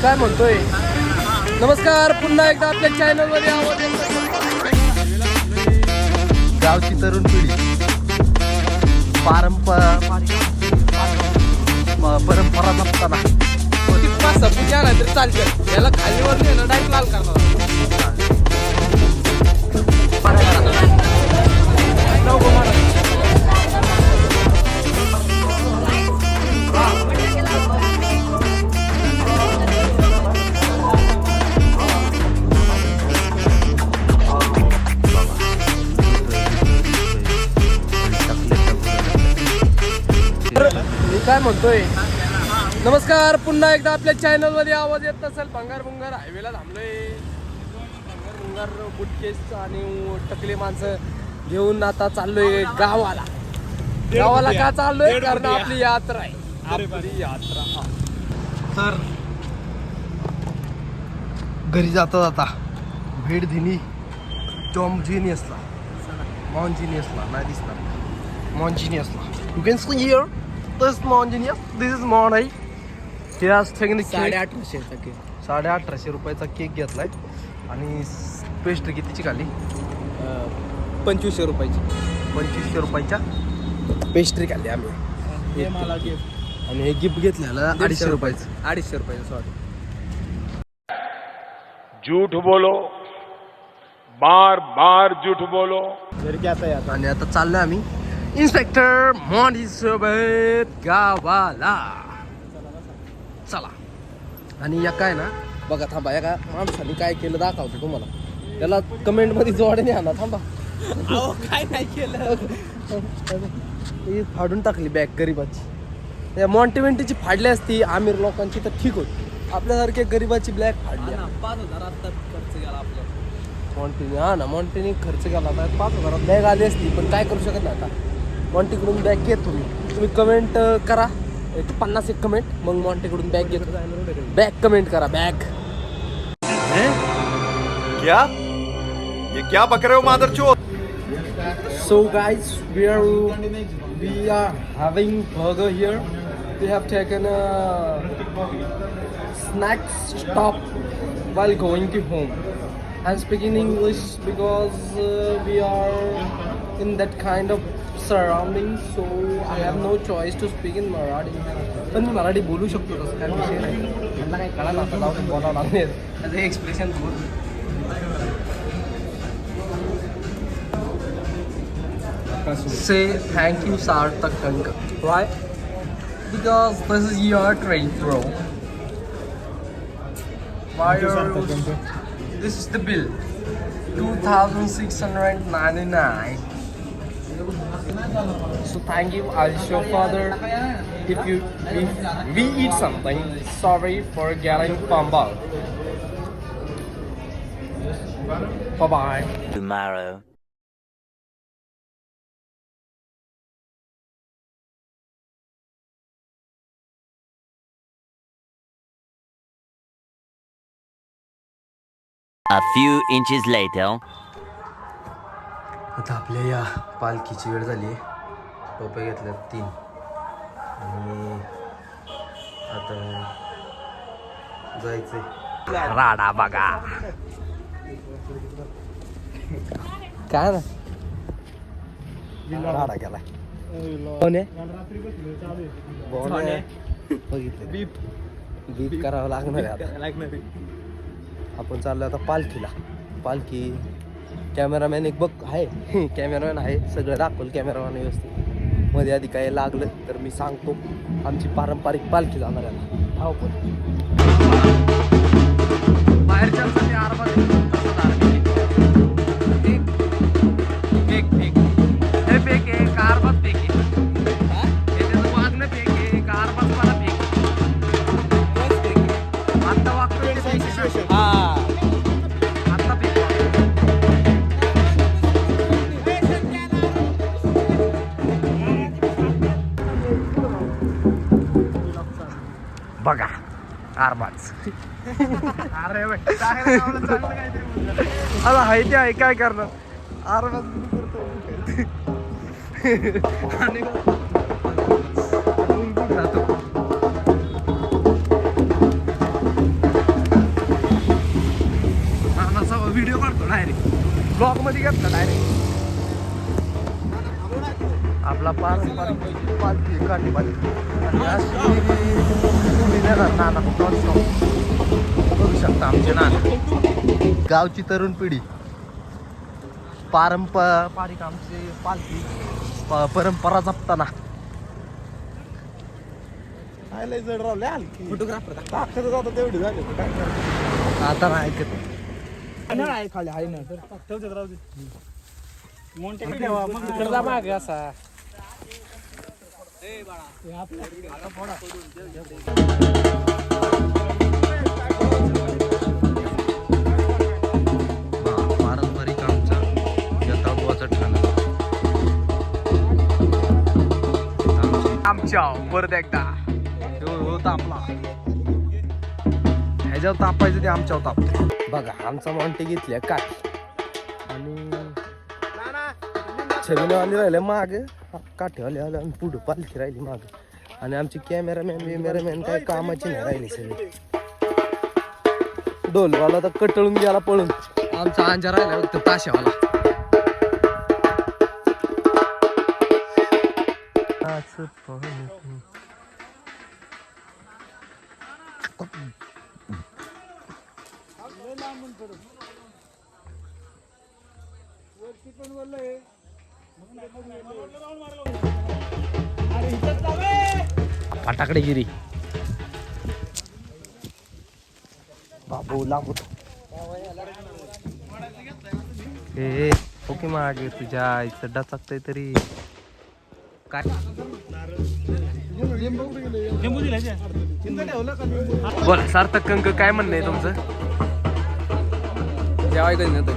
काय म्हणतोय. नमस्कार, पुन्हा एकदा आपल्या चॅनलमध्ये आवाज येतो. गावची तरुण पिढी परंपरा जपताना सब्जी नाही तरी चालतं. याला खालीवर नेलं डायरेक्ट लाल करणार. मी काय म्हणतोय. नमस्कार, पुन्हा एकदा आपल्या चॅनलमध्ये आवाज येत नसेल. भंगार हायवेला थांबलोय. भंगार बुटकेस आणि टकले माणसं घेऊन आता चाललोय गावाला. गावाला का चाललोय? कारण आपली यात्रा आहे. आपली यात्रा. तर घरी जाता जाता भेट दिली टॉमजिनियसला. मॉन्जिनियसला नाही दिसणार. मॉन्जिनियसला. You can see here this मॉन्जिनियस. दिस इज मॉन आई. हे आज ठेवून 1850 रुपयाचा केक घेतलाय. आणि पेस्ट्री कितीची खाली? 2500 रुपयाची. 2500 रुपयाच्या पेस्ट्री खाल्ली आम्ही. आणि हे गिफ्ट घेतलेलं 250 रुपयाचं. 250 रुपयाचं. सॉरी. झूठ बोलो, बार बार झूठ बोलो. आणि आता चाललोय आम्ही इन्स्पेक्टर मॉन्टी सोबत गावाला. चला. आणि या काय ना बघा, थांबा. या का माणसाने काय केलं दाखवतो तुम्हाला. त्याला कमेंट मध्ये जोडणे आणा. थांबा. काय नाही केलं. ही फाडून टाकली बॅग गरीबाची. त्या मॉन्टिवेंटीची फाडली असती आमिर लोकांची तर ठीक होती. आपल्यासारख्या गरीबाची ब्लॅक फाडली. 5000 आता खर्च गेला आपला. मॉन्टीने मॉन्टीने खर्च केला तर 5000 बॅग आली असती. पण काय करू शकत नाही आता. मॉन्टीकडून बॅग घेत तुम्ही कमेंट करा. 50 एक कमेंट, मग मॉन्टीकडून बॅग घेतो. बॅग कमेंट करा. बॅग. क्या ये क्या बक रहे हो मादरचोद? So guys, we are having burger here. We have taken a snack stop while going to home. I'm speaking English because we are in that kind of surroundings, so I have no choice to speak in Marathi. पण मी मराठी बोलू शकतो तसं काही विषय नाही. त्यांना काही कळालं आता जाऊन बोलावं लागेल. त्याचं एक्सप्रेशन बोल. Say thank you Sarthak Kanka, right? Because this is your train, bro. Why are this is the bill, 2,699. So thank you. I'll show further if we eat something. Sorry for getting fumbled. Bye bye. Tomorrow. A few inches later. आता आपल्या या पालखीची वेळ झाली आहे. टोप्या घेतल्या 3 आणि आता जायचंय. राडा बघा काय ना राडा केलाय. कोण आहे? बघितलं. बीप करावं लागणार आहे आता. आपण चाललो आता पालखीला. पालखी कॅमेरामॅन एक बघ आहे. कॅमेरामॅन आहे. सगळं दाखवलं कॅमेरामॅन व्यवस्थित. मध्ये आधी काय लागलं तर मी सांगतो. आमची पारंपरिक पालखी जाणार आहे. धाव पण बाहेरच्या आरबा बघा आरबाज. अरे आता हाय ते आहे काय करणार. आरबाज करतो. ब्लॉग मध्ये घेतला डायरेक्ट. आपला पारंपरिक पालखी काठी पालखी आणि अशी उभी नेणार नाना non-stop. बघू शकता आमचे नाना. गावची तरुण पिढी पारंपरिक आमची पालखी परंपरा जपताना. फोटोग्राफर आता नाही ऐकत. आहे खाली आहे ना मागे असा पारंपरिक आमचा यथार्थवाचा ठाणा. आमच्या परत एकदा तापला. ह्याच्यावर तापायचं ते आमच्यावर तापते. बघा आमचा मॉन्टे घेतल्या काठी आणि छबिनेवाली राहिले मागे, काठीवाली आले आणि पुढं पालखी राहिली मागे. आणि आमचे कॅमेरामॅन काय कामाचे नाही राहिले सगळे. डोलवाला तर कटळून गेला पळून. आमचा अंजा राहिला फक्त ताशावाला. फटाकडेगिरी बाबू लागू हे ओके मागे तुझ्या आईचं डचकतंय तरी काय. बोला सार्थक कंक काय म्हणणं आहे तुमचं. जेवाय कधी नव्हतं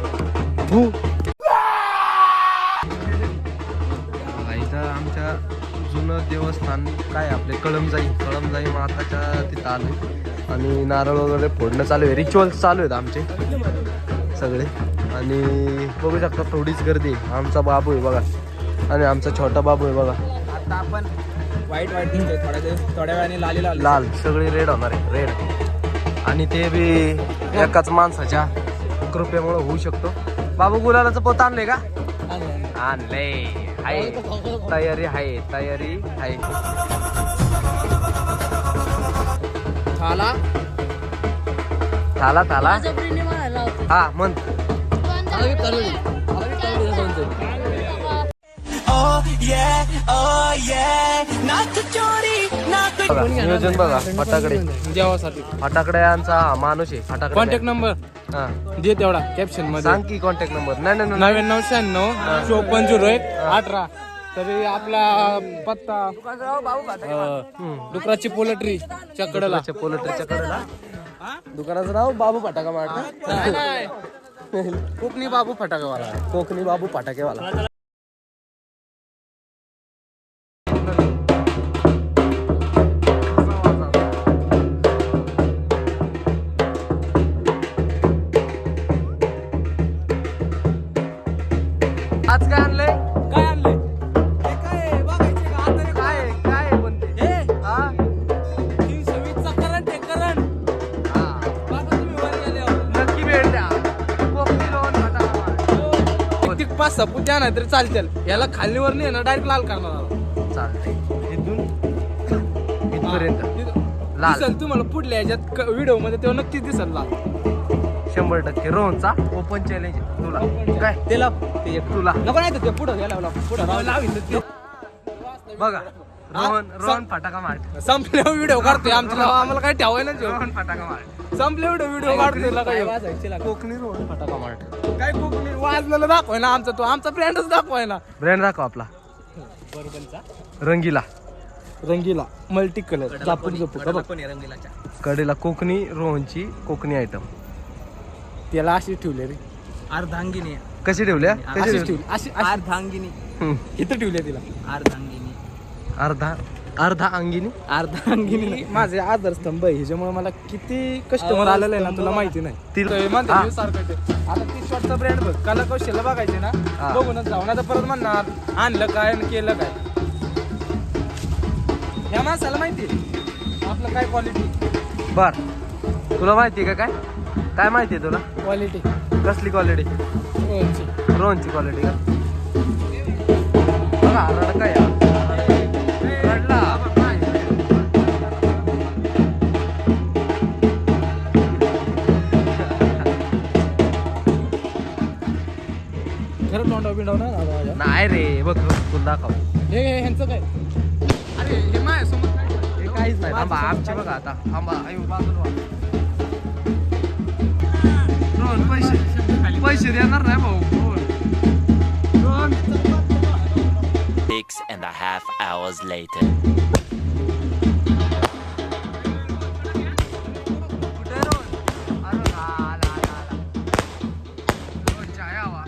आमच्या जुनं देवस्थान काय आपले कळमजाई माताच्या तिथं आलं आणि नारळ वगैरे फोडणं चालू आहे. रिच्युअल्स चालू आहेत आमचे सगळे. आणि बघू शकता थोडीच गर्दी आहे. आमचा बाबू आहे बघा आणि आमचा छोटा बाबू आहे बघा. आता आपण वाईट दिसतोय थोड्या वेळाने लाल सगळे रेड होणार आहे रेड. आणि ते बी एकाच माणसाच्या कृपेमुळे होऊ शकतो. बाबू गुलालाचं पोत आणलंय का. आणलंय आहे तयारी आहे थाला हा म्हण. नियोजन बघा फटाकडे जेवासाठी फटाकड्यांचा माणूस आहे. फटाकडे कॉन्टॅक्ट नंबर हा दे तेवढा कॅप्शन मध्ये सांग की कॉन्टॅक्ट नंबर. नाही 9996 तरी आपला पत्ता डुकराची पोल्ट्री चकडला पोल्ट्रीच्या कडेला दुकानाचं नाव बाबू फटाका मार्ट. कोकणी बाबू फटाकेवाला कोकणी बाबू फटाकेवाला. आज काय आणलंय. काय म्हणते हा 320चा करंट आहे करंट. हा बाबा तुम्ही वर गेले हो. नक्की भेट द्या. कोकणी लोन फटाका मार्ट. किती 5-6 पुत्या नाही तरी चालतील. याला खालीवर नाही ना डायरेक्ट लाल करणार. चालतंय इथून इथपर्यंत लाल दिसल तुम्हाला पुढल्या याच्यात व्हिडिओ मध्ये तेव्हा नक्कीच दिसल लाल. 100% रोहनचा ओपन चॅलेंज तुला काय त्याला तुला नको नाही तर ते पुढं गेला पुढं लावीन ते. बघा रोहन फटाका मार्ट. संपले व्हिडिओ काढतोय आमच्या आम्हाला काय ठेवायला रोहन फटाका मार्ट. संपले व्हिडिओ काढतोय कोकणी रोहन फटाका मार्ट. काय कोकणी वाजलेलं दाखवाय ना आमचा तो आमचा ब्रँडच दाखवाय ना. ब्रँड दाखव आपला रंगीला मल्टी कलर कडेला कोकणी रोहनची कोकणी आयटम. त्याला अशी ठेवले रे अर्धांगिनी कशी ठेवल्या अशी ठेवली अशी अर्धांगिनी इथं ठेवले तिला अर्धांगिनी अर्धा अंगिनी अर्धांगिनी माझे आधारस्तंभ आहे. ह्याच्यामुळे मला किती कस्टमर आलेलं आहे ना तुला माहिती नाही. हा. सारखं आता ती शॉर्टचा ब्रँड बघ कला कौशल्य बघायचे ना हा. बघूनच जाऊन आता परत म्हणणार आणलं काय आणि केलं काय. ह्या माणसाला माहिती आहे आपलं काय क्वालिटी. बर तुला माहिती आहे का काय काय माहिती आहे तुला? क्वालिटी कसली क्वालिटी? रोहनची क्वालिटी का? बघा रडका या रडला. खरं तोंडाव बिंडाव ना माझ्या. नाही रे बघ तुला दाखव. हे ह्यांचं काय? अरे हे माझ्यासमोर हे काहीच नाही. थांबा आमची बघा आता. थांबा आयु बाजूला व्हा. रोहन पैसे देणार नाही भाऊ. Rohan 6.5 hours later. कुठे रोहन? अरे आला. रोहन चहा हवा.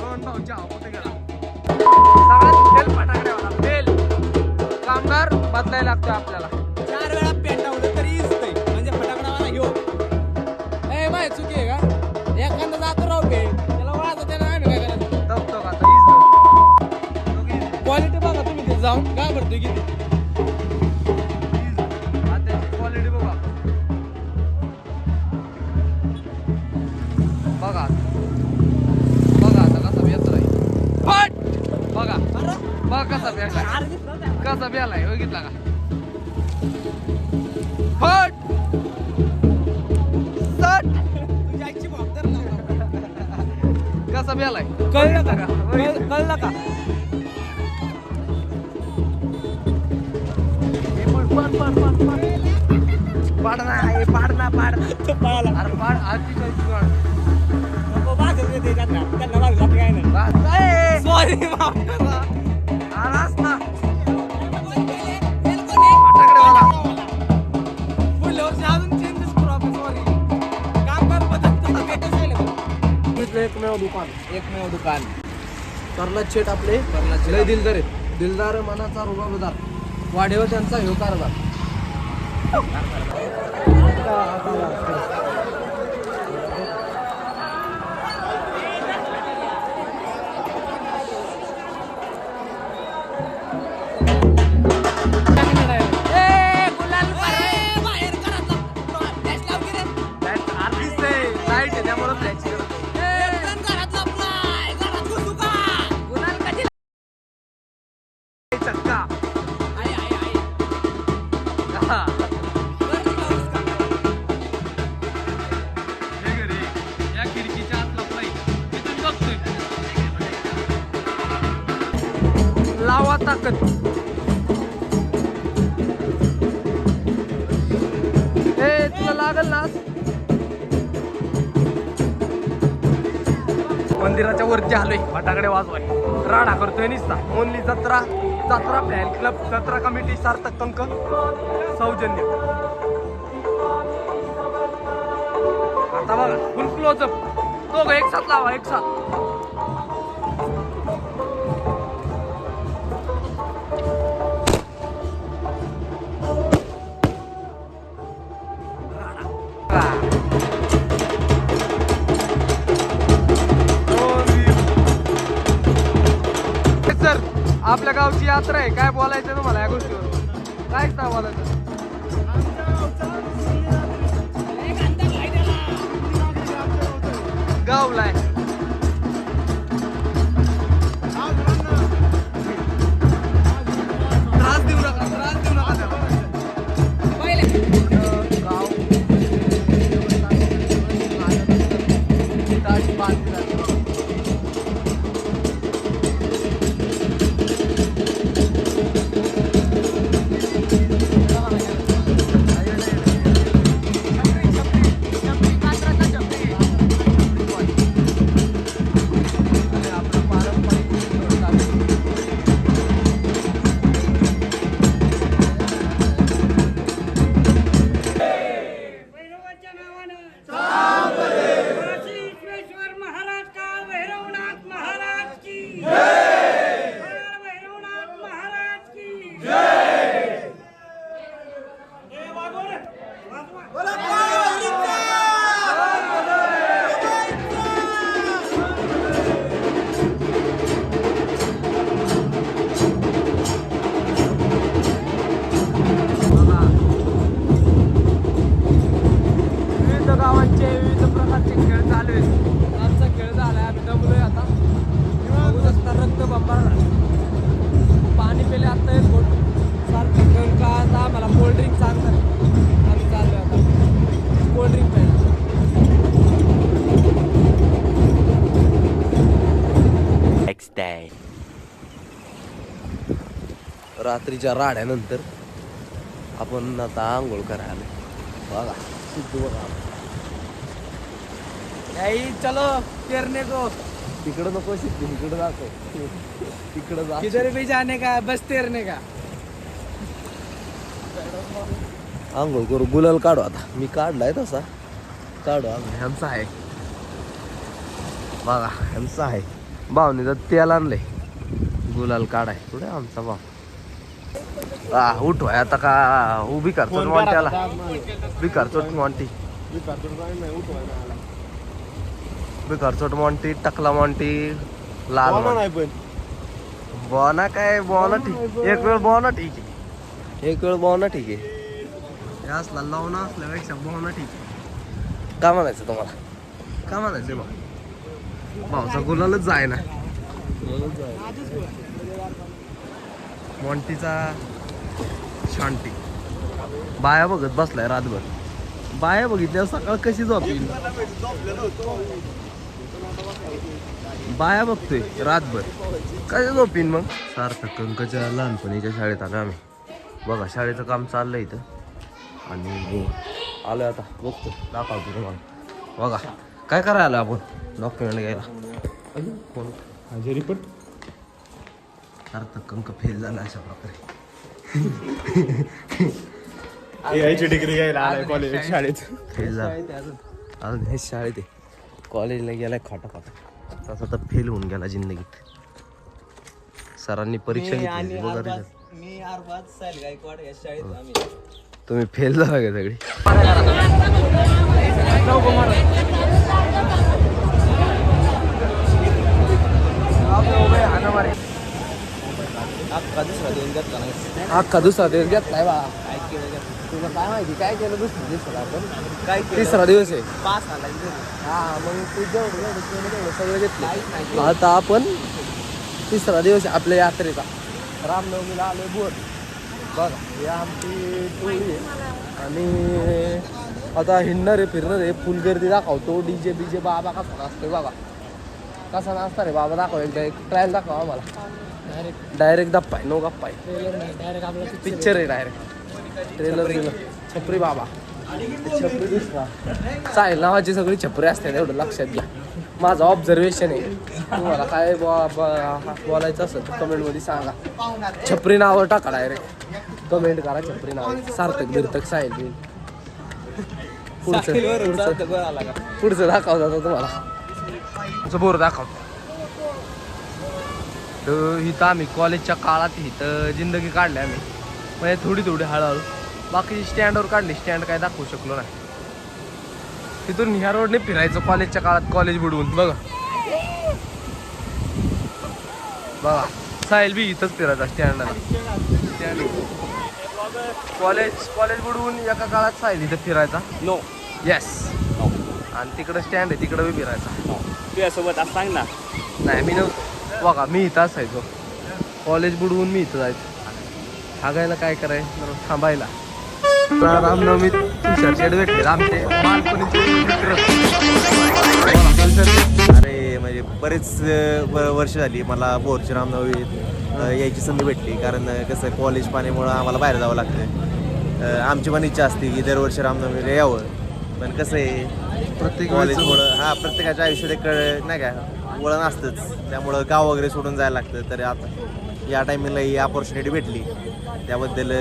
रोहन भाऊ चहा कुठे गेला? सगळ्यात फेल फटाकड्यावाला फेल. कामगार बदलायला लागतो आपल्याला. 4 वेळा पेटावलं तरी दिसतंय म्हणजे फटाकडावाला घेऊ. ए माय चुकी आहे का? एखादा जातो राहू दे त्याला वाजत त्याला आम्ही काय करायचं? दबतो का आता? हीच दब. क्वालिटी बघा तुम्ही ते जाऊन काय भरतोय किती. क्वालिटी बघा. बघा आता कसा बेत राहील. बघा बघ कसा बेलाय. कसा बेलाय बघितला का? फट सट तुझी आईची भावतर लागला. कसा बेलाय. कळलं का? बघितलं कळलं का? पाड ना तो पळाला. अरे पाड आधी काय नको वाजत येते त्यांना. त्यांना वाजत आपलं काय नाही. सॉरी आलास ना फटाकडेवाला. पुढल्या वर्षी अजून चेंजेस करू आपण. सॉरी कामगार बदलतो. एकमेव दुकान कर्नाथ शेट आपले लय दिलदार आहेत. दिलदार मनाचा रुबाबदार वाढेव त्यांचा ह्यो कारभार. लाईट आहे त्यामुळे फ्लॅशची चक्का. हा. हे घरी या खिडकीच्या आत लपलाय. तिथून बघतोय. लावा ताकद. ए तुला लागल ना. मंदिराच्या वरती आलोय फटाकडे वाजवाय. राडा करतोय निसता. ओनली जत्रा प्लॅन क्लब जत्रा कमिटी सार्थक अंक सौजन्य. आता बघा फुल क्लोजअप. दोघं एक साथ लावा एक साथ. सर आपल्या गावची यात्रा आहे. काय बोलायचं तुम्हाला या गोष्टीवर? काहीच नाही बोलायचं. गावलाय त्रास देऊ नका त्याला. गाव आमचे खेळ चालू आहेत. आमचा खेळ झालाय, आम्ही दमलोय आता. बघू शकता रक्त बंबार झालं. पाणी पेले आता एक गोट सारखं का आता आम्हाला कोल्ड्रिंक सांगतात. आम्ही चाललोय आता कोल्ड्रिंक प्यायला. Next day. रात्रीच्या राड्यानंतर आपण आता आंघोळ करायला बघा. सिद्धू बघा चलो तेरने को. तिकडं नको सिद्धू, इकडं जातो. तिकडं जा. किधर भी जाने का बस तैरने का. आंघोळ करू, गुलाल काढू आता. मी काढलाय तसा, काढू आंघोळ. ह्यांचा आहे बघा, ह्यांचा आहे. भावने तर तेल आणलंय गुलाल काढाय. कुठे आमचा भाव. उठवाय आता का उभी करतो मॉन्ट्याला. उभी करतो मॉन्टी, उभी करतो मॉन्टी, टकला मॉन्टी, लाल मॉन्टी. बॉना काय बॉना ठीक, एक वेळ बॉना ठीक आहे, एक वेळ बॉना ठीक आहे. हे असला लावणं असल्यापेक्षा बॉना ठीक आहे. का म्हणायचं तुम्हाला, का म्हणायचं बा. भाऊचा गुलालच जाय ना. मॉन्टीचा शांती. बाया बघत बसलाय रातभर. बाया बघितल्या सकाळ कशी झोपली. बाया बघतोय रातभर कशी झोपीन मग. सार्थक कंकच्या लहानपणीच्या शाळेत आलो आम्ही. बघा शाळेचं काम चाललंय इथं आणि आलोय आता. बघतो, दाखवतो तुम्हाला. बघा काय करायला आपण डॉक्युमेंट घ्यायला. कोण सार्थक कंक फेल झाला अशा प्रकारे. डिग्री घ्यायला आलाय कॉलेज शाळेत. फेल झाला अजून हे शाळेत आहे. कॉलेजला गेलाय खाटा खाटा. तसा तर फेल होऊन गेला जिंदगीत. सरांनी परीक्षा घेतली बघा result. मी अरबाज साहेल गायकवाड या शाळेत आम्ही. तुम्ही फेल झाला का सगळी. अख्खा दुसरा दिवस घेतलाय बा. तुला काय माहिती काय केलं दुसऱ्या दिवसात आपण. काय तिसरा दिवस आहे. पास आला हा मग तू जेवढं तेवढं सगळं घेतलं. आता आपण तिसरा दिवस आहे आपल्या यात्रेचा. रामनवमीला आलोय बोर. बघा ही आमची टोळी आहे आणि आता हिंडणार आहे, फिरणार आहे. फुल गर्दी दाखवतो. डीजे बीजे बाबा कसा नाचतोय बघा. कसा नाचणार आहे बाबा दाखव. एकदा एक ट्रायल दाखवा आम्हाला. डायरेक्ट गप्पा आहे, नो गप्पा आहे. पिक्चर आहे डायरेक्ट. ट्रेलर दिलं. छपरी बाबा छपरी दिसला. साहिल नावाची सगळी छपरी असते एवढं लक्षात घ्या. माझं ऑब्झर्वेशन आहे. तुम्हाला काय बोलायचं असेल तर कमेंटमध्ये सांगा. छपरी नावं टाका डायरेक्ट. कमेंट करा छपरी नाव. सार्थक बिरतक साहिल बिल. पुढचं दाखवत आता तुम्हाला. तुमचं बोर दाखवतो. तर इथं आम्ही कॉलेजच्या काळात इथं जिंदगी काढली आम्ही. म्हणजे थोडी थोडी हळूहळू. बाकी स्टँडवर काढली. स्टँड काय दाखवू शकलो नाही. तिथून ह्या रोडने फिरायचं कॉलेजच्या काळात. कॉलेज बुडवून बघा बघा. साहिल बी इथंच फिरायचा स्टँडला. स्टँड कॉलेज बुडवून एका काळात साहिल इथं फिरायचा. No yes. आणि तिकडं स्टँड आहे तिकडं बी फिरायचा. तुझ्यासोबत आज सांग ना. नाही मी नव्हतो. बघा मी इथं असायचो. कॉलेज बुडवून मी इथं जायचो. हागायला काय करायचं थांबायला. रामनवमी तुषार शेड भेटले आमचे अरे म्हणजे बरेच वर्ष झाली मला बोरची रामनवमी यायची संधी भेटली. कारण कसं कॉलेज पाण्यामुळं आम्हाला बाहेर जावं लागतं. आमची पण इच्छा असते की दरवर्षी रामनवमीला यावं. पण कसं आहे प्रत्येक कॉलेजमुळं प्रत्येकाच्या आयुष्यात एक नाही का वळण असतंच. त्यामुळं गाव वगैरे सोडून जायला लागतं. तर आता या टायमिंगला ही अपॉर्च्युनिटी भेटली त्याबद्दल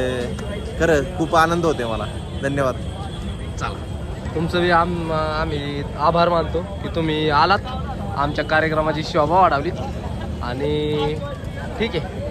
खरं खूप आनंद होते मला. धन्यवाद. चला तुमचं बी आम्ही आभार मानतो की तुम्ही आलात. आमच्या कार्यक्रमाची शोभा वाढवलीत आणि ठीक आहे.